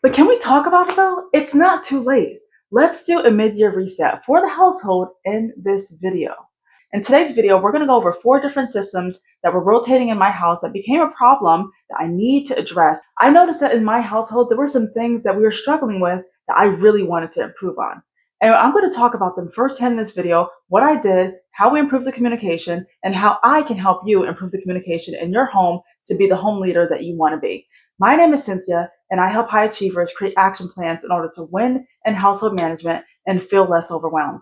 But can we talk about it though? It's not too late. Let's do a mid-year reset for the household in this video. In today's video, we're going to go over 4 different systems that were rotating in my house that became a problem that I need to address. I noticed that in my household, there were some things that we were struggling with that I really wanted to improve on. And I'm going to talk about them firsthand in this video, what I did, how we improved the communication, and how I can help you improve the communication in your home to be the home leader that you want to be. My name is Cynthia, and I help high achievers create action plans in order to win in household management and feel less overwhelmed.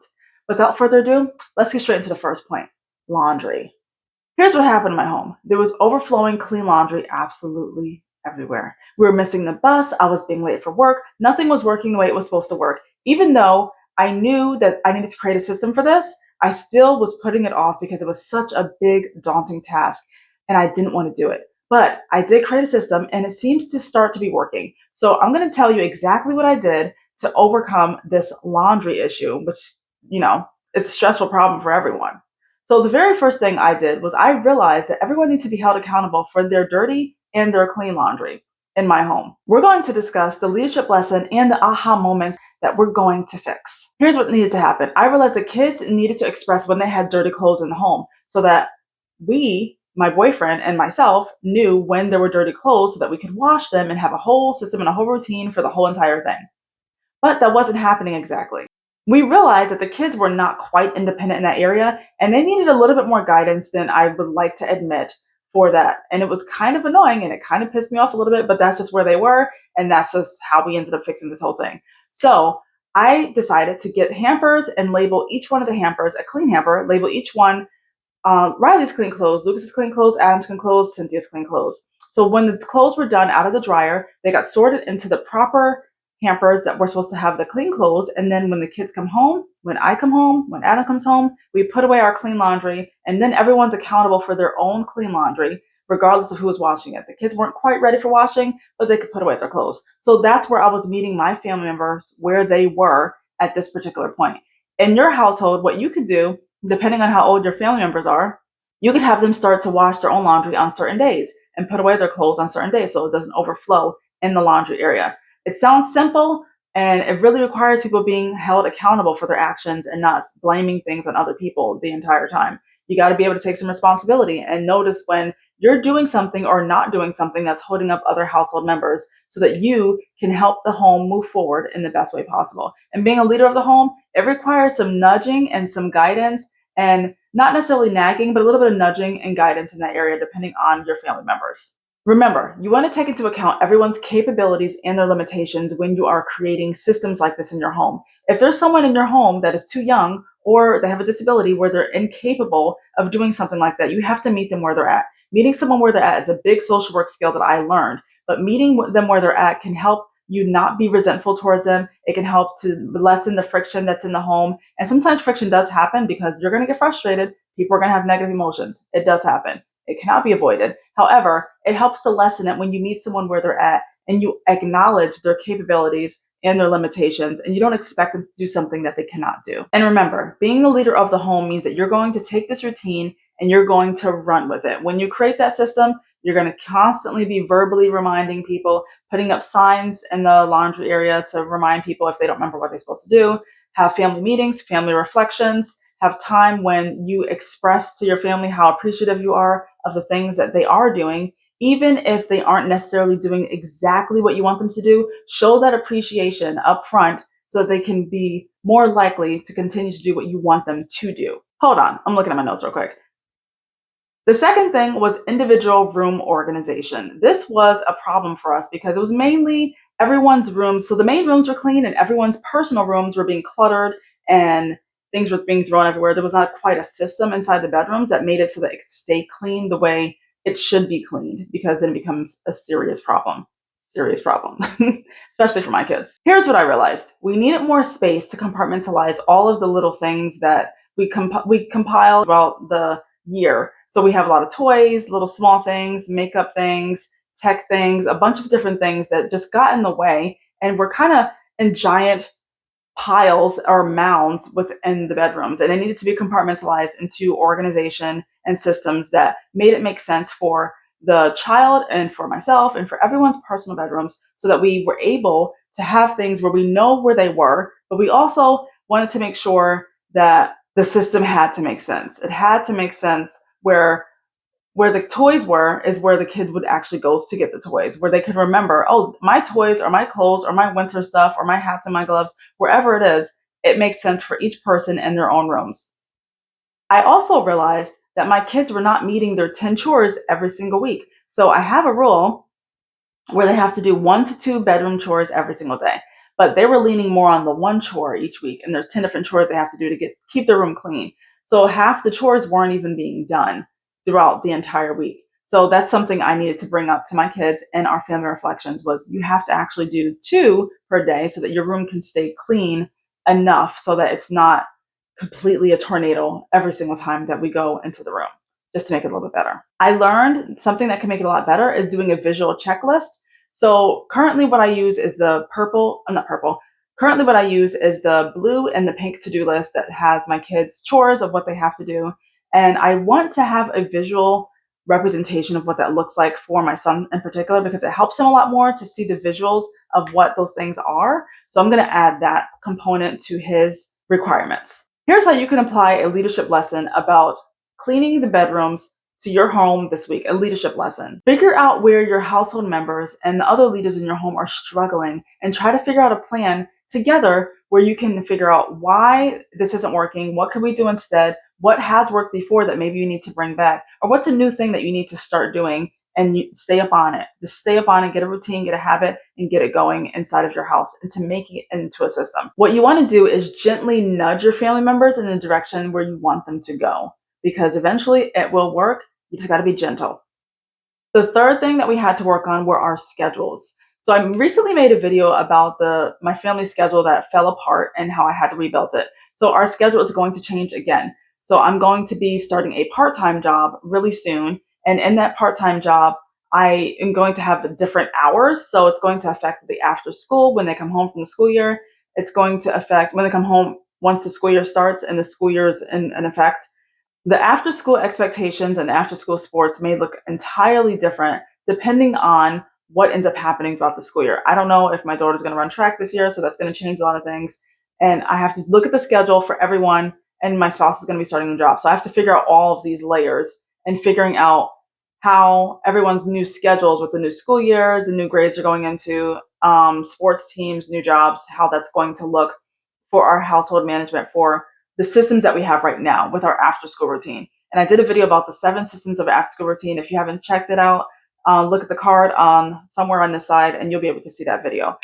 Without further ado, let's get straight into the first point, laundry. Here's what happened in my home. There was overflowing clean laundry absolutely everywhere. We were missing the bus. I was being late for work. Nothing was working the way it was supposed to work. Even though I knew that I needed to create a system for this, I still was putting it off because it was such a big, daunting task, and I didn't want to do it. But I did create a system, and it seems to start to be working. So I'm going to tell you exactly what I did to overcome this laundry issue, which it's a stressful problem for everyone. So the very first thing I did was I realized that everyone needs to be held accountable for their dirty and their clean laundry in my home. We're going to discuss the leadership lesson and the aha moments that we're going to fix. Here's what needed to happen. I realized that kids needed to express when they had dirty clothes in the home so that my boyfriend and myself, knew when there were dirty clothes so that we could wash them and have a whole system and a whole routine for the whole entire thing. But that wasn't happening exactly. We realized that the kids were not quite independent in that area, and they needed a little bit more guidance than I would like to admit for that. And it was kind of annoying, and it kind of pissed me off a little bit, but that's just where they were, and that's just how we ended up fixing this whole thing. So I decided to get hampers and label each one of the hampers, a clean hamper, label each one Riley's clean clothes, Lucas's clean clothes, Adam's clean clothes, Cynthia's clean clothes. So when the clothes were done out of the dryer, they got sorted into the proper hampers that were supposed to have the clean clothes. And then when the kids come home, when I come home, when Adam comes home, we put away our clean laundry, and then everyone's accountable for their own clean laundry, regardless of who was washing it. The kids weren't quite ready for washing, but they could put away their clothes. So that's where I was meeting my family members where they were at this particular point. In your household, what you could do, depending on how old your family members are, you could have them start to wash their own laundry on certain days and put away their clothes on certain days so it doesn't overflow in the laundry area. It sounds simple, and it really requires people being held accountable for their actions and not blaming things on other people the entire time. You got to be able to take some responsibility and notice when you're doing something or not doing something that's holding up other household members so that you can help the home move forward in the best way possible. And being a leader of the home, it requires some nudging and some guidance, and not necessarily nagging, but a little bit of nudging and guidance in that area depending on your family members. Remember, you want to take into account everyone's capabilities and their limitations when you are creating systems like this in your home. If there's someone in your home that is too young or they have a disability where they're incapable of doing something like that, you have to meet them where they're at. Meeting someone where they're at is a big social work skill that I learned, but meeting them where they're at can help you not be resentful towards them. It can help to lessen the friction that's in the home. And sometimes friction does happen because you're going to get frustrated. People are going to have negative emotions. It does happen. It cannot be avoided. However, it helps to lessen it when you meet someone where they're at and you acknowledge their capabilities and their limitations, and you don't expect them to do something that they cannot do. And remember, being the leader of the home means that you're going to take this routine and you're going to run with it. When you create that system, you're going to constantly be verbally reminding people, putting up signs in the laundry area to remind people if they don't remember what they're supposed to do, have family meetings, family reflections, have time when you express to your family how appreciative you are of the things that they are doing, even if they aren't necessarily doing exactly what you want them to do. Show that appreciation up front so that they can be more likely to continue to do what you want them to do. Hold on, I'm looking at my notes real quick. The second thing was individual room organization. This was a problem for us because it was mainly everyone's rooms. So the main rooms were clean and everyone's personal rooms were being cluttered and things were being thrown everywhere. There was not quite a system inside the bedrooms that made it so that it could stay clean the way it should be cleaned, because then it becomes a serious problem. Serious problem, especially for my kids. Here's what I realized. We needed more space to compartmentalize all of the little things that we compile throughout the year. So we have a lot of toys, little small things, makeup things, tech things, a bunch of different things that just got in the way, and we're kind of in giant piles or mounds within the bedrooms, and it needed to be compartmentalized into organization and systems that made it make sense for the child and for myself and for everyone's personal bedrooms so that we were able to have things where we know where they were, but we also wanted to make sure that the system had to make sense. It had to make sense where the toys were is where the kids would actually go to get the toys, where they could remember, oh, my toys or my clothes or my winter stuff or my hats and my gloves, wherever it is, it makes sense for each person in their own rooms. I also realized that my kids were not meeting their 10 chores every single week. So I have a rule where they have to do 1 to 2 bedroom chores every single day. But they were leaning more on the one chore each week, and there's 10 different chores they have to do to keep their room clean. So half the chores weren't even being done throughout the entire week. So that's something I needed to bring up to my kids in our family reflections was you have to actually do 2 per day so that your room can stay clean enough so that it's not completely a tornado every single time that we go into the room, just to make it a little bit better. I learned something that can make it a lot better is doing a visual checklist. So currently what I use is currently what I use is the blue and the pink to-do list that has my kids' chores of what they have to do. And I want to have a visual representation of what that looks like for my son in particular, because it helps him a lot more to see the visuals of what those things are. So I'm going to add that component to his requirements. Here's how you can apply a leadership lesson about cleaning the bedrooms to your home this week, a leadership lesson. Figure out where your household members and the other leaders in your home are struggling and try to figure out a plan together where you can figure out why this isn't working, what can we do instead, what has worked before that maybe you need to bring back, or what's a new thing that you need to start doing, and you stay up on it. Just stay up on it, get a routine, get a habit, and get it going inside of your house and to make it into a system. What you want to do is gently nudge your family members in the direction where you want them to go, because eventually it will work. You just got to be gentle. The third thing that we had to work on were our schedules. So I recently made a video about my family schedule that fell apart and how I had to rebuild it. So our schedule is going to change again. So I'm going to be starting a part-time job really soon. And in that part-time job, I am going to have different hours. So it's going to affect the after school when they come home from the school year. It's going to affect when they come home once the school year starts and the school year is in effect. The after school expectations and after school sports may look entirely different depending on what ends up happening throughout the school year. I don't know if my daughter's going to run track this year, so that's going to change a lot of things. And I have to look at the schedule for everyone, and my spouse is going to be starting the job. So I have to figure out all of these layers and figuring out how everyone's new schedules with the new school year, the new grades they're going into, sports teams, new jobs, how that's going to look for our household management for the systems that we have right now with our after school routine. And I did a video about the 7 systems of after school routine. If you haven't checked it out, look at the card somewhere on this side and you'll be able to see that video.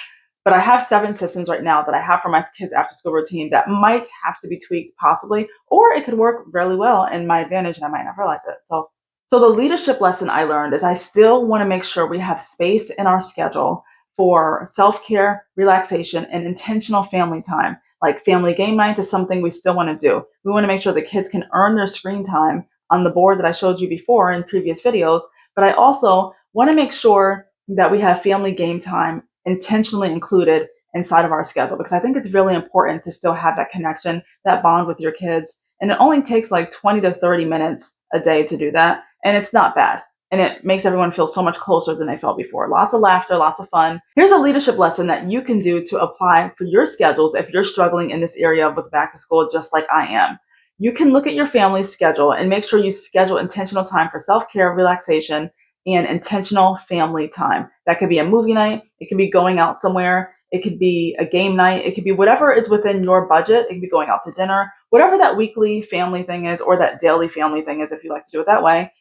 But I have 7 systems right now that I have for my kids' after school routine that might have to be tweaked possibly, or it could work really well in my advantage and I might not realize it. So the leadership lesson I learned is I still want to make sure we have space in our schedule for self-care, relaxation, and intentional family time. Like family game night is something we still want to do. We want to make sure the kids can earn their screen time on the board that I showed you before in previous videos. But I also want to make sure that we have family game time intentionally included inside of our schedule, because I think it's really important to still have that connection, that bond with your kids. And it only takes like 20 to 30 minutes a day to do that. And it's not bad. And it makes everyone feel so much closer than they felt before. Lots of laughter, lots of fun. Here's a leadership lesson that you can do to apply for your schedules if you're struggling in this area with back to school, just like I am. You can look at your family's schedule and make sure you schedule intentional time for self-care, relaxation, and intentional family time. That could be a movie night. It could be going out somewhere. It could be a game night. It could be whatever is within your budget. It could be going out to dinner, whatever that weekly family thing is, or that daily family thing is, if you like to do it that way.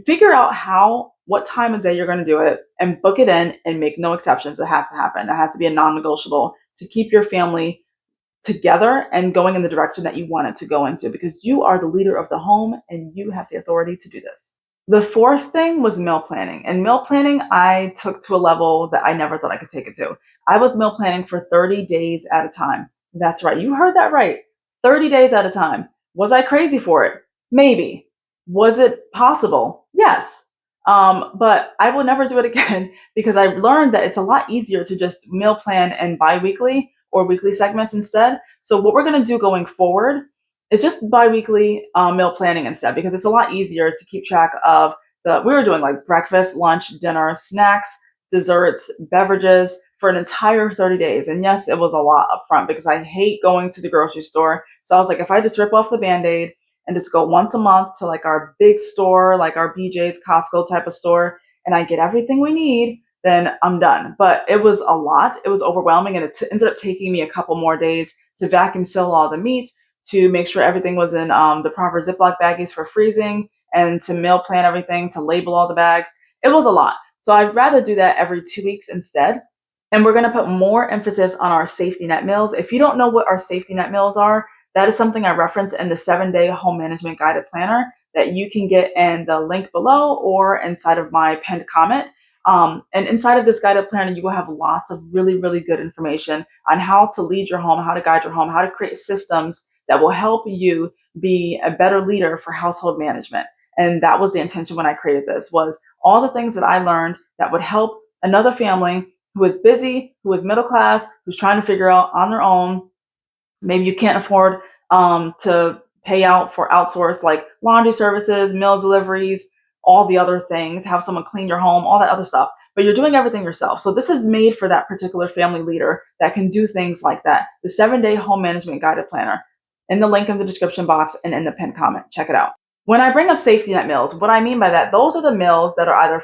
Figure out what time of day you're going to do it and book it in and make no exceptions. It has to happen. It has to be a non-negotiable to keep your family together and going in the direction that you want it to go into, because you are the leader of the home and you have the authority to do this. The fourth thing was meal planning. And meal planning, I took to a level that I never thought I could take it to. I was meal planning for 30 days at a time. That's right. You heard that right. 30 days at a time. Was I crazy for it? Maybe. Was it possible? Yes. But I will never do it again because I've learned that it's a lot easier to just meal plan and bi-weekly or weekly segments instead. So what we're going to do going forward is just bi-weekly meal planning instead, because it's a lot easier to keep track of We were doing like breakfast, lunch, dinner, snacks, desserts, beverages for an entire 30 days. And yes, it was a lot up front because I hate going to the grocery store. So I was like, if I just rip off the Band-Aid and just go once a month to like our big store, like our BJ's, Costco type of store, and I get everything we need, then I'm done. But it was a lot. It was overwhelming. And it ended up taking me a couple more days to vacuum seal all the meat, to make sure everything was in the proper Ziploc baggies for freezing, and to meal plan everything, to label all the bags. It was a lot. So I'd rather do that every 2 weeks instead. And we're going to put more emphasis on our safety net meals. If you don't know what our safety net meals are, that is something I reference in the 7-day home management guided planner that you can get in the link below or inside of my pinned comment. And inside of this guided planner, you will have lots of really, really good information on how to lead your home, how to guide your home, how to create systems that will help you be a better leader for household management. And that was the intention when I created this, was all the things that I learned that would help another family who is busy, who is middle class, who's trying to figure out on their own. Maybe you can't afford to pay out for outsource like laundry services, meal deliveries, all the other things, have someone clean your home, all that other stuff. But you're doing everything yourself. So this is made for that particular family leader that can do things like that. The 7-day home management guided planner, in the link in the description box and in the pinned comment. Check it out. When I bring up safety net meals, what I mean by that, those are the meals that are either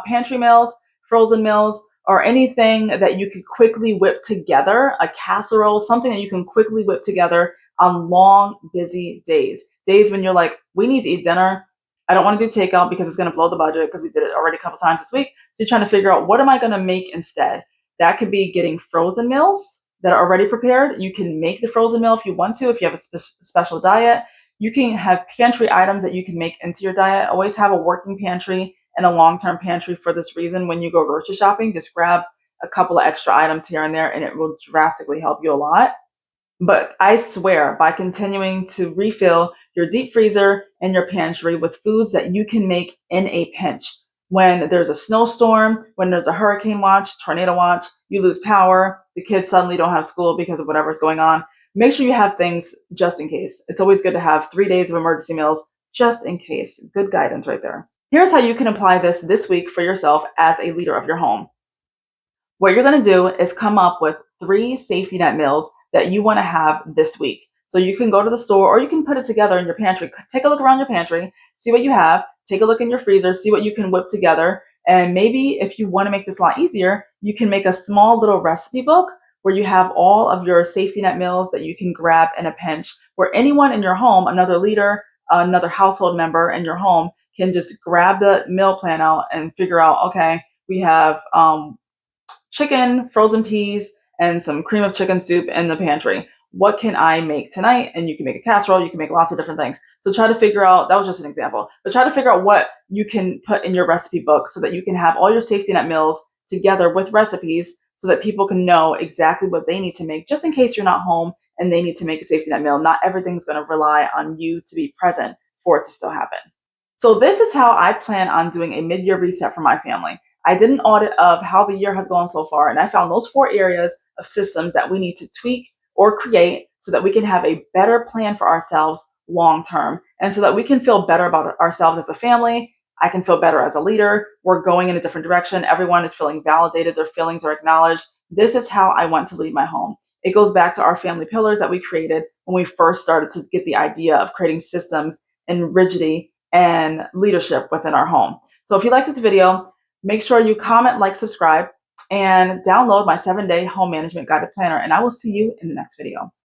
pantry meals, frozen meals, or anything that you could quickly whip together, a casserole, something that you can quickly whip together on long, busy days. Days when you're like, we need to eat dinner. I don't want to do takeout because it's going to blow the budget because we did it already a couple times this week. So you're trying to figure out, what am I going to make instead? That could be getting frozen meals that are already prepared. You can make the frozen meal if you want to, if you have a special diet. You can have pantry items that you can make into your diet. Always have a working pantry and a long-term pantry for this reason. When you go grocery shopping, just grab a couple of extra items here and there, and it will drastically help you a lot. But I swear, by continuing to refill your deep freezer and your pantry with foods that you can make in a pinch. When there's a snowstorm, when there's a hurricane watch, tornado watch, you lose power, the kids suddenly don't have school because of whatever's going on, make sure you have things just in case. It's always good to have 3 days of emergency meals just in case. Good guidance right there. Here's how you can apply this week for yourself as a leader of your home. What you're going to do is come up with 3 safety net meals that you want to have this week. So you can go to the store or you can put it together in your pantry. Take a look around your pantry, see what you have, take a look in your freezer, see what you can whip together. And maybe if you want to make this a lot easier, you can make a small little recipe book where you have all of your safety net meals that you can grab in a pinch, where anyone in your home, another leader, another household member in your home, can just grab the meal plan out and figure out, okay, we have chicken, frozen peas, and some cream of chicken soup in the pantry. What can I make tonight? And you can make a casserole, you can make lots of different things. So try to figure out, that was just an example, but try to figure out what you can put in your recipe book so that you can have all your safety net meals together with recipes so that people can know exactly what they need to make just in case you're not home and they need to make a safety net meal. Not everything's going to rely on you to be present for it to still happen. So this is how I plan on doing a mid-year reset for my family. I did an audit of how the year has gone so far, and I found those 4 areas of systems that we need to tweak or create so that we can have a better plan for ourselves long term, and so that we can feel better about ourselves as a family. I can feel better as a leader. We're going in a different direction. Everyone is feeling validated. Their feelings are acknowledged. This is how I want to lead my home. It goes back to our family pillars that we created when we first started to get the idea of creating systems and rigidity and leadership within our home. So if you like this video, make sure you comment, like, subscribe, and download my 7-day home management guided planner. And I will see you in the next video.